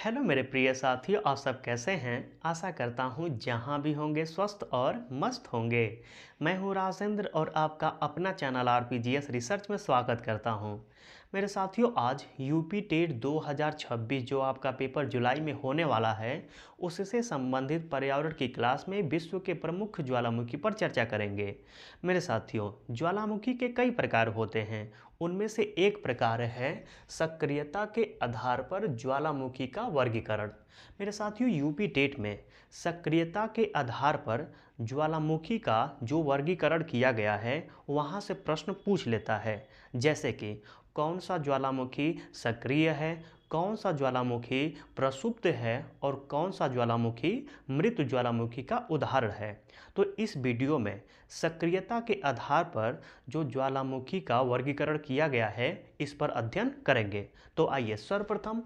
Hello मेरे प्रिय साथियों, आप सब कैसे हैं। आशा करता हूँ जहाँ भी होंगे स्वस्थ और मस्त होंगे। मैं हूँ राजेंद्र और आपका अपना चैनल आरपीजीएस रिसर्च में स्वागत करता हूँ। मेरे साथियों, आज यूपी टेट 2026 जो आपका पेपर जुलाई में होने वाला है, उससे संबंधित पर्यावरण की क्लास में विश्व के प्रमुख ज्वालामुखी पर चर्चा करेंगे। मेरे साथियों, ज्वालामुखी के कई प्रकार होते हैं। उनमें से एक प्रकार है सक्रियता के आधार पर ज्वालामुखी का वर्गीकरण। मेरे साथियों, यूपी टेट में सक्रियता के आधार पर ज्वालामुखी का जो वर्गीकरण किया गया है, वहाँ से प्रश्न पूछ लेता है। जैसे कि कौन सा ज्वालामुखी सक्रिय है, कौन सा ज्वालामुखी प्रसुप्त है और कौन सा ज्वालामुखी मृत ज्वालामुखी का उदाहरण है। तो इस वीडियो में सक्रियता के आधार पर जो ज्वालामुखी का वर्गीकरण किया गया है, इस पर अध्ययन करेंगे। तो आइए, सर्वप्रथम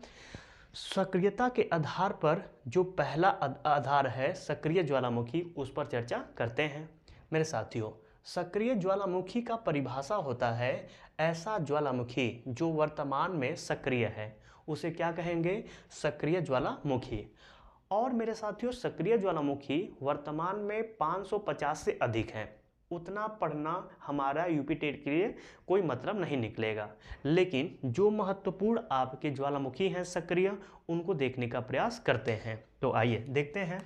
सक्रियता के आधार पर जो पहला आधार है सक्रिय ज्वालामुखी, उस पर चर्चा करते हैं। मेरे साथियों, सक्रिय ज्वालामुखी का परिभाषा होता है ऐसा ज्वालामुखी जो वर्तमान में सक्रिय है, उसे क्या कहेंगे? सक्रिय ज्वालामुखी। और मेरे साथियों, सक्रिय ज्वालामुखी वर्तमान में 550 से अधिक हैं। उतना पढ़ना हमारा यूपी टेट के लिए कोई मतलब नहीं निकलेगा, लेकिन जो महत्वपूर्ण आपके ज्वालामुखी हैं सक्रिय, उनको देखने का प्रयास करते हैं। तो आइए देखते हैं।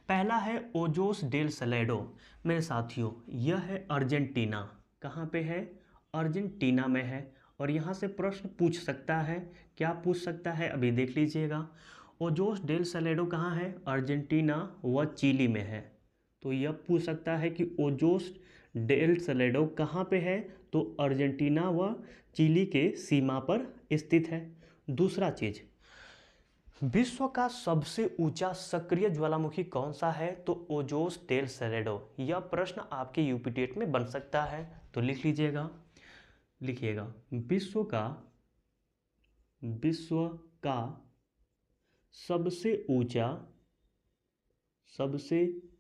पहला है ओजोस डेल सलेडो। मेरे साथियों, यह है अर्जेंटीना। कहाँ पे है? अर्जेंटीना में है। और यहाँ से प्रश्न पूछ सकता है। क्या पूछ सकता है, अभी देख लीजिएगा। ओजोस डेल सलेडो कहाँ है? अर्जेंटीना व चिली में है। तो यह पूछ सकता है कि ओजोस डेल सलेडो कहाँ पे है? तो अर्जेंटीना व चिली के सीमा पर स्थित है। दूसरा चीज, विश्व का सबसे ऊंचा सक्रिय ज्वालामुखी कौन सा है? तो ओजोस डेल सलेडो। यह प्रश्न आपके यूपी टेट में बन सकता है, तो लिख लीजिएगा। लिखिएगा, विश्व का सबसे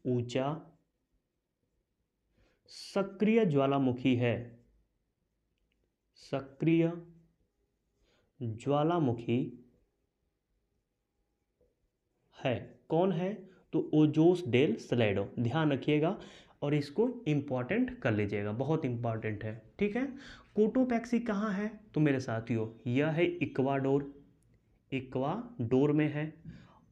ऊंचा सक्रिय ज्वालामुखी है। सक्रिय ज्वालामुखी है। कौन है? तो ओजोस डेल सलेडो। ध्यान रखिएगा और इसको इंपॉर्टेंट कर लीजिएगा, बहुत इंपॉर्टेंट है। ठीक है। कोटोपैक्सी कहाँ है? तो मेरे साथियों, यह है इक्वाडोर में है।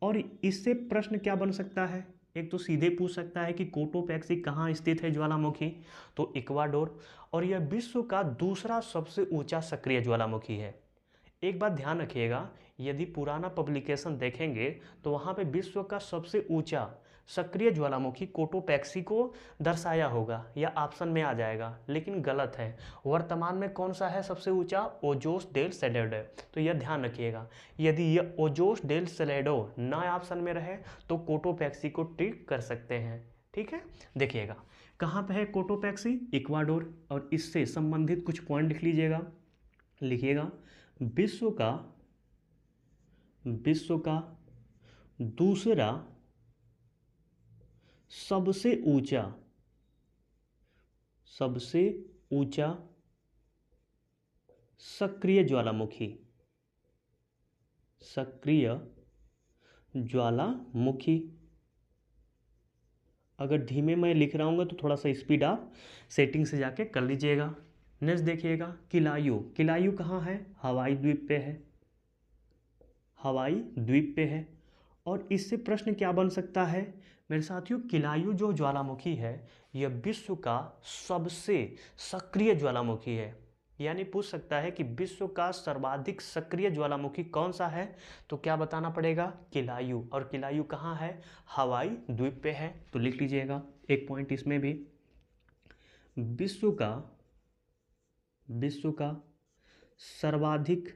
और इससे प्रश्न क्या बन सकता है? एक तो सीधे पूछ सकता है कि कोटोपैक्सी कहाँ स्थित है ज्वालामुखी, तो इक्वाडोर। और यह विश्व का दूसरा सबसे ऊंचा सक्रिय ज्वालामुखी है। एक बात ध्यान रखिएगा, यदि पुराना पब्लिकेशन देखेंगे तो वहाँ पे विश्व का सबसे ऊंचा सक्रिय ज्वालामुखी कोटोपैक्सी को दर्शाया होगा या ऑप्शन में आ जाएगा, लेकिन गलत है। वर्तमान में कौन सा है सबसे ऊंचा? Ojos del Salado. तो यह ध्यान रखिएगा, यदि यह ओजोस डेल सलेडो ना ऑप्शन में रहे तो कोटोपैक्सी को टिक कर सकते हैं। ठीक है। देखिएगा, कहाँ पे है कोटोपैक्सी? इक्वाडोर। और इससे संबंधित कुछ पॉइंट लिख लीजिएगा। लिखिएगा, विश्व का दूसरा सबसे ऊंचा सक्रिय ज्वालामुखी। अगर धीमे मैं लिख रहा हूँ तो थोड़ा सा स्पीड आप सेटिंग से जाके कर लीजिएगा। नेक्स्ट देखिएगा, किलायू कहाँ है? हवाई द्वीप पे है। और इससे प्रश्न क्या बन सकता है? मेरे साथियों, किलायू जो ज्वालामुखी है, यह विश्व का सबसे सक्रिय ज्वालामुखी है। यानी पूछ सकता है कि विश्व का सर्वाधिक सक्रिय ज्वालामुखी कौन सा है, तो क्या बताना पड़ेगा? किलायू। और किलायू कहाँ है? हवाई द्वीप पे है। तो लिख लीजिएगा एक पॉइंट इसमें भी। विश्व का सर्वाधिक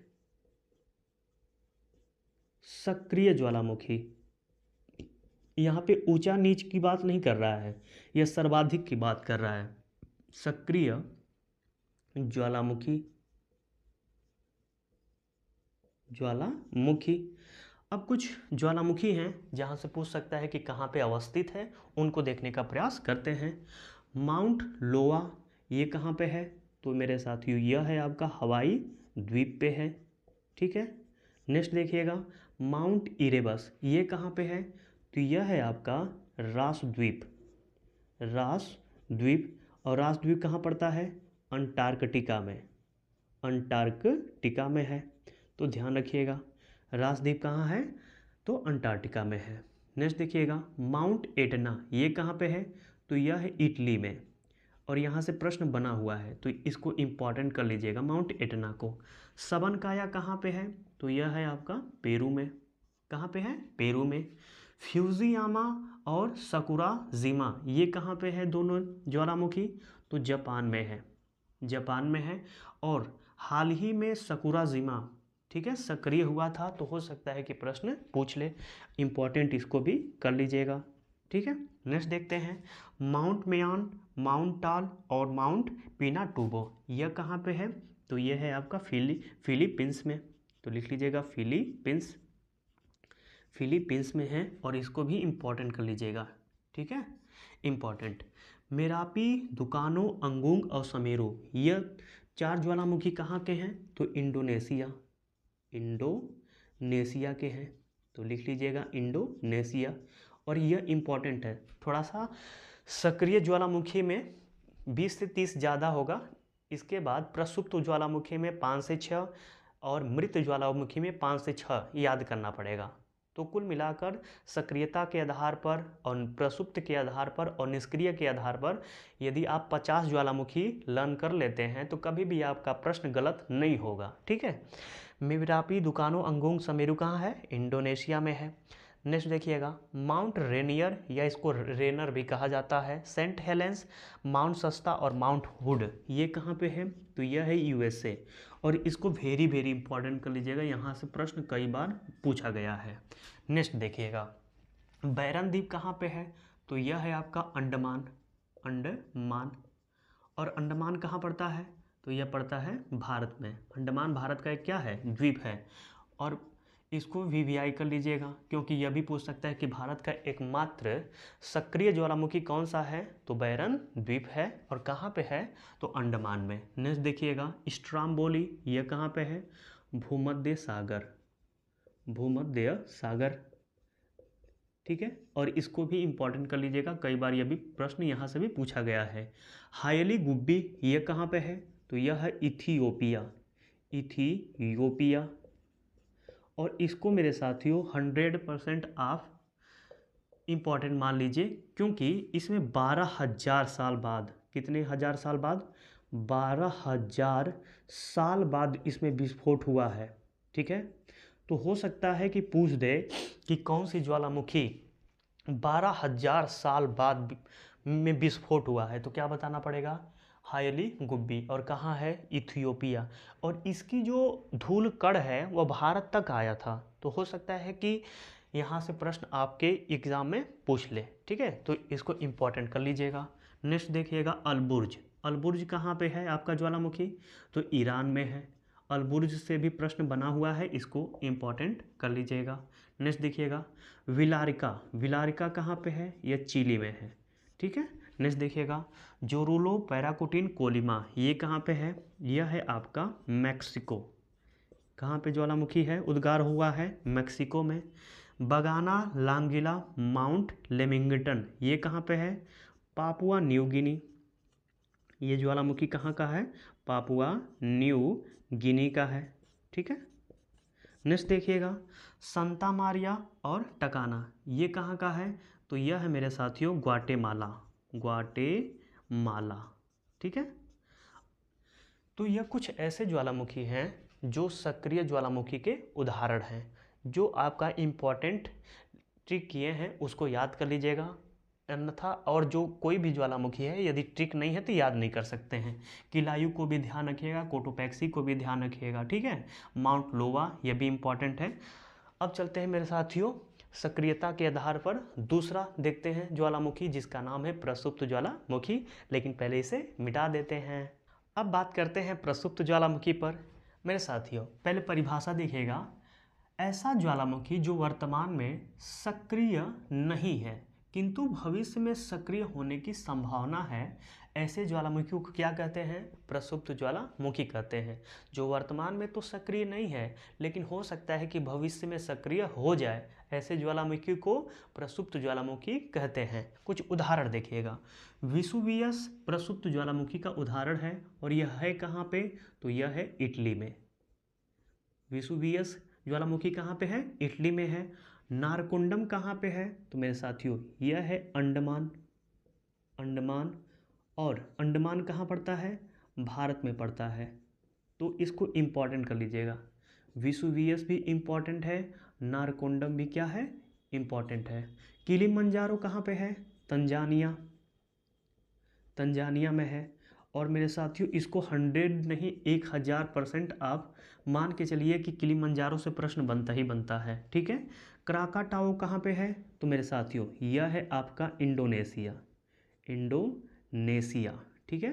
सक्रिय ज्वालामुखी, यहाँ पे ऊंचा नीच की बात नहीं कर रहा है, यह सर्वाधिक की बात कर रहा है। सक्रिय ज्वालामुखी। अब कुछ ज्वालामुखी हैं जहाँ से पूछ सकता है कि कहाँ पे अवस्थित है, उनको देखने का प्रयास करते हैं। माउंट लोआ, ये कहाँ पे है? तो मेरे साथियों, यह है आपका हवाई द्वीप पे है। ठीक है। नेक्स्ट देखिएगा, माउंट इरेबस ये कहाँ पे है? तो यह है आपका रास द्वीप, रास द्वीप। और रास द्वीप कहाँ पड़ता है? अंटार्कटिका में, अंटार्कटिका में है। तो ध्यान रखिएगा, रास द्वीप कहाँ है? तो अंटार्कटिका में है। नेक्स्ट देखिएगा, माउंट एटना ये कहाँ पे है? तो यह है इटली में। और यहाँ से प्रश्न बना हुआ है तो इसको इम्पॉर्टेंट कर लीजिएगा, माउंट एटना को। सबनकाया कहाँ पे है? तो यह है आपका पेरू में। कहाँ पे है? पेरू में। फ्यूजियामा और सकुराजिमा ये कहाँ पे है दोनों ज्वालामुखी? तो जापान में है, जापान में है। और हाल ही में सकुराजिमा, ठीक है, सक्रिय हुआ था, तो हो सकता है कि प्रश्न पूछ ले, इम्पॉर्टेंट इसको भी कर लीजिएगा। ठीक है, नेक्स्ट देखते हैं, माउंट मेयान, माउंट टाल और माउंट पिनाटुबो यह कहाँ पे है? तो यह है आपका फिलीपींस में। तो लिख लीजिएगा फिलीपींस, फिलीपींस में है। और इसको भी इम्पॉर्टेंट कर लीजिएगा, ठीक है, इम्पॉर्टेंट। मेरापी, दुकानो, अंगुंग और समेरू यह 4 ज्वालामुखी कहाँ के हैं? तो इंडोनेशिया, इंडोनेशिया के हैं। तो लिख लीजिएगा इंडोनेशिया। और यह इम्पॉर्टेंट है थोड़ा सा, सक्रिय ज्वालामुखी में 20 से 30 ज़्यादा होगा। इसके बाद प्रसुप्त ज्वालामुखी में 5 से 6 और मृत ज्वालामुखी में 5 से 6 याद करना पड़ेगा। तो कुल मिलाकर सक्रियता के आधार पर और प्रसुप्त के आधार पर और निष्क्रिय के आधार पर यदि आप 50 ज्वालामुखी लर्न कर लेते हैं तो कभी भी आपका प्रश्न गलत नहीं होगा। ठीक है, मेरापी, दुकानो, अंगुंग, समेरू कहाँ है? इंडोनेशिया में है। नेक्स्ट देखिएगा, माउंट रेनियर या इसको रेनर भी कहा जाता है, सेंट हेलेंस, माउंट सस्ता और माउंट हुड ये कहाँ पे है? तो यह है यूएसए। और इसको वेरी वेरी इंपॉर्टेंट कर लीजिएगा, यहाँ से प्रश्न कई बार पूछा गया है। नेक्स्ट देखिएगा, बैरन द्वीप कहाँ पे है? तो यह है आपका अंडमान, अंडमान। और अंडमान कहाँ पड़ता है? तो यह पड़ता है भारत में। अंडमान भारत का एक क्या है? द्वीप है। और इसको वीवीआई कर लीजिएगा, क्योंकि यह भी पूछ सकता है कि भारत का एकमात्र सक्रिय ज्वालामुखी कौन सा है? तो बैरन द्वीप है। और कहाँ पे है? तो अंडमान में। नेक्स्ट देखिएगा, स्ट्राम्बोली यह कहाँ पे है? भूमध्य सागर, भूमध्य सागर, ठीक है। और इसको भी इंपॉर्टेंट कर लीजिएगा, कई बार यह भी प्रश्न यहाँ से भी पूछा गया है। हायली गुब्बी यह कहाँ पे है? तो यह है इथियोपिया, इथियोपिया। और इसको मेरे साथियों 100% आप इम्पॉर्टेंट मान लीजिए, क्योंकि इसमें 12,000 साल बाद, कितने हजार साल बाद? 12,000 साल बाद इसमें विस्फोट हुआ है। ठीक है, तो हो सकता है कि पूछ दे कि कौन सी ज्वालामुखी 12,000 साल बाद में विस्फोट हुआ है, तो क्या बताना पड़ेगा? हायली गुब्बी। और कहाँ है? इथियोपिया। और इसकी जो धूल कण है वह भारत तक आया था, तो हो सकता है कि यहाँ से प्रश्न आपके एग्जाम में पूछ ले। ठीक है, तो इसको इम्पोर्टेंट कर लीजिएगा। नेक्स्ट देखिएगा, अलबुर्ज, अलबुर्ज कहाँ पे है आपका ज्वालामुखी? तो ईरान में है। अलबुर्ज से भी प्रश्न बना हुआ है, इसको इम्पॉर्टेंट कर लीजिएगा। नेक्स्ट देखिएगा, विलारिका, विलारिका कहाँ पे है? यह चिली में है। ठीक है, नेक्स्ट देखिएगा, जोरुलो पैराकुटिन कोलिमा ये कहाँ पे है? यह है आपका मैक्सिको। कहाँ पे ज्वालामुखी है? उद्गार हुआ है मैक्सिको में। बगाना लांगिला माउंट लेमिंगटन ये कहाँ पे है? Papua New Guinea. ये ज्वालामुखी कहाँ का है? पापुआ न्यू गिनी का है। ठीक है, नेक्स्ट देखिएगा, संता मारिया और टकाना ये कहाँ का है? तो यह है मेरे साथियों ग्वाटेमाला, ग्वाटेमाला। ठीक है, तो यह कुछ ऐसे ज्वालामुखी हैं जो सक्रिय ज्वालामुखी के उदाहरण हैं। जो आपका इम्पोर्टेंट ट्रिक किए हैं उसको याद कर लीजिएगा, अन्यथा और जो कोई भी ज्वालामुखी है यदि ट्रिक नहीं है तो याद नहीं कर सकते हैं। किलायू को भी ध्यान रखिएगा, कोटोपैक्सी को भी ध्यान रखिएगा। ठीक है, माउंट लोवा यह भी इम्पॉर्टेंट है। अब चलते हैं मेरे साथियों सक्रियता के आधार पर दूसरा देखते हैं ज्वालामुखी, जिसका नाम है प्रसुप्त ज्वालामुखी। लेकिन पहले इसे मिटा देते हैं। अब बात करते हैं प्रसुप्त ज्वालामुखी पर। मेरे साथियों पहले परिभाषा देखिएगा, ऐसा ज्वालामुखी जो वर्तमान में सक्रिय नहीं है किंतु भविष्य में सक्रिय होने की संभावना है, ऐसे ज्वालामुखियों को क्या कहते हैं? प्रसुप्त ज्वालामुखी कहते हैं, जो वर्तमान में तो सक्रिय नहीं है लेकिन हो सकता है कि भविष्य में सक्रिय हो जाए। ऐसे ज्वालामुखी को प्रसुप्त ज्वालामुखी कहते हैं। कुछ उदाहरण देखिएगा। विसुवियस प्रसुप्त ज्वालामुखी का उदाहरण है और यह है कहाँ पे? तो यह है इटली में। विसुवियस ज्वालामुखी कहाँ पे है? इटली में है। नारकुंडम कहाँ पे है? तो मेरे साथियों यह है अंडमान। अंडमान, और अंडमान कहाँ पड़ता है? भारत में पड़ता है। तो इसको इम्पॉर्टेंट कर लीजिएगा। विसुवियस भी इम्पॉर्टेंट है, नारकोंडम भी क्या है? इम्पॉर्टेंट है। किलिमंजारो कहाँ पे है? तंजानिया। तंजानिया में है। और मेरे साथियों इसको 100 नहीं 1000% आप मान के चलिए कि किलिमंजारो से प्रश्न बनता ही बनता है। ठीक है। क्राकाटाओ कहाँ पे है? तो मेरे साथियों यह है आपका इंडोनेशिया। इंडोनेशिया, ठीक है।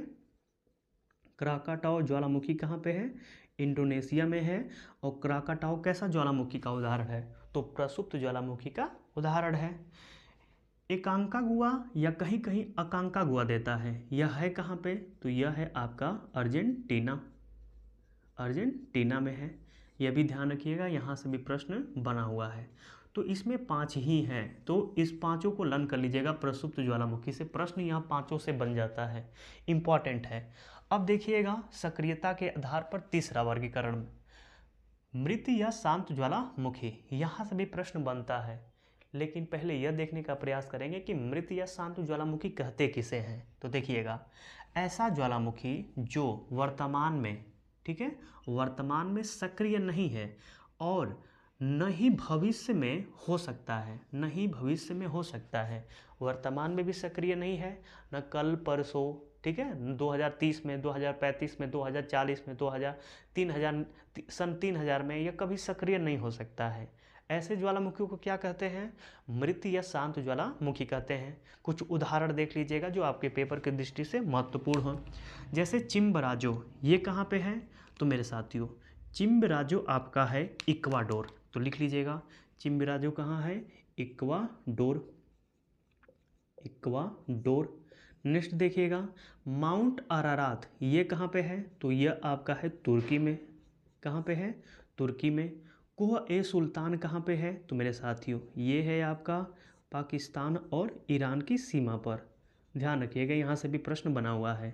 क्राकाटाओ ज्वालामुखी कहाँ पे है? इंडोनेशिया में है। और क्राकाटाओ कैसा ज्वालामुखी का उदाहरण है? तो प्रसुप्त ज्वालामुखी का उदाहरण है। एकांकागुआ या कहीं कहीं अकांकागुआ देता है, यह है कहाँ पे? तो यह है आपका अर्जेंटीना। अर्जेंटीना में है। यह भी ध्यान रखिएगा, यहाँ से भी प्रश्न बना हुआ है। तो इसमें 5 ही हैं, तो इस पांचों को लर्न कर लीजिएगा। प्रसुप्त ज्वालामुखी से प्रश्न यहाँ पांचों से बन जाता है, इंपॉर्टेंट है। अब देखिएगा सक्रियता के आधार पर तीसरा वर्गीकरण, मृत या शांत ज्वालामुखी। यहाँ से भी प्रश्न बनता है, लेकिन पहले यह देखने का प्रयास करेंगे कि मृत या शांत ज्वालामुखी कहते किसे हैं। तो देखिएगा, ऐसा ज्वालामुखी जो वर्तमान में, ठीक है, वर्तमान में सक्रिय नहीं है और न ही भविष्य में हो सकता है, न ही भविष्य में हो सकता है। वर्तमान में भी सक्रिय नहीं है, न कल परसों, ठीक है, 2030 में, 2035 में, 2040 में, 3000 सन 3000 में, यह कभी सक्रिय नहीं हो सकता है। ऐसे ज्वालामुखियों को क्या कहते हैं? मृत या शांत ज्वालामुखी कहते हैं। कुछ उदाहरण देख लीजिएगा जो आपके पेपर की दृष्टि से महत्वपूर्ण हो। जैसे चिम्बराजो, ये कहाँ पे है? तो मेरे साथियों चिम्बराजो आपका है इक्वाडोर। तो लिख लीजिएगा, चिम्बराजो कहाँ है? इक्वाडोर। इक्वाडोर। नेक्स्ट देखिएगा, माउंट अरारात, ये कहाँ पे है? तो यह आपका है तुर्की में। कहाँ पे है? तुर्की में। कोह ए सुल्तान कहाँ पे है? तो मेरे साथियों ये है आपका पाकिस्तान और ईरान की सीमा पर। ध्यान रखिएगा, यहाँ से भी प्रश्न बना हुआ है।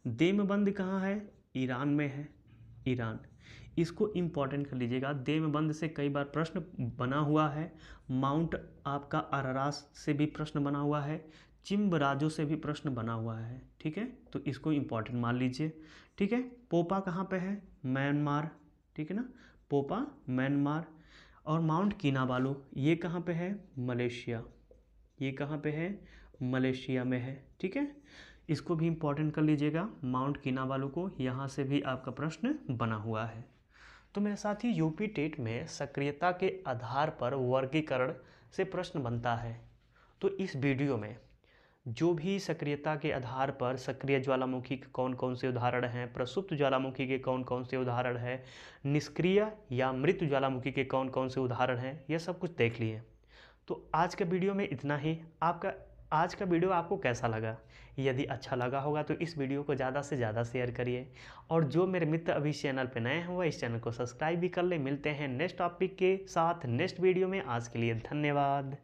देमबंद कहाँ है? ईरान में है। ईरान, इसको इम्पॉर्टेंट कर लीजिएगा। देमबंद से कई बार प्रश्न बना हुआ है। माउंट आपका अरारात से भी प्रश्न बना हुआ है। चिम्बराजो से भी प्रश्न बना हुआ है। ठीक है, तो इसको इम्पॉर्टेंट मान लीजिए। ठीक है। पोपा कहाँ पे है? म्यांमार। ठीक है ना, पोपा म्यांमार। और माउंट किनाबालू ये कहाँ पे है? मलेशिया। ये कहाँ पे है? मलेशिया में है। ठीक है, इसको भी इम्पॉर्टेंट कर लीजिएगा माउंट किनाबालू को, यहाँ से भी आपका प्रश्न बना हुआ है। तो मेरे साथ ही यूपी टेट में सक्रियता के आधार पर वर्गीकरण से प्रश्न बनता है। तो इस वीडियो में जो भी सक्रियता के आधार पर सक्रिय ज्वालामुखी के कौन कौन से उदाहरण हैं, प्रसुप्त ज्वालामुखी के कौन कौन से उदाहरण हैं, निष्क्रिय या मृत ज्वालामुखी के कौन कौन से उदाहरण हैं, यह सब कुछ देख लिए। तो आज के वीडियो में इतना ही। आज का वीडियो आपको कैसा लगा? यदि अच्छा लगा होगा तो इस वीडियो को ज़्यादा से ज़्यादा शेयर करिए। और जो मेरे मित्र अभी इस चैनल पर नए हैं वह इस चैनल को सब्सक्राइब भी कर ले। मिलते हैं नेक्स्ट टॉपिक के साथ नेक्स्ट वीडियो में। आज के लिए धन्यवाद।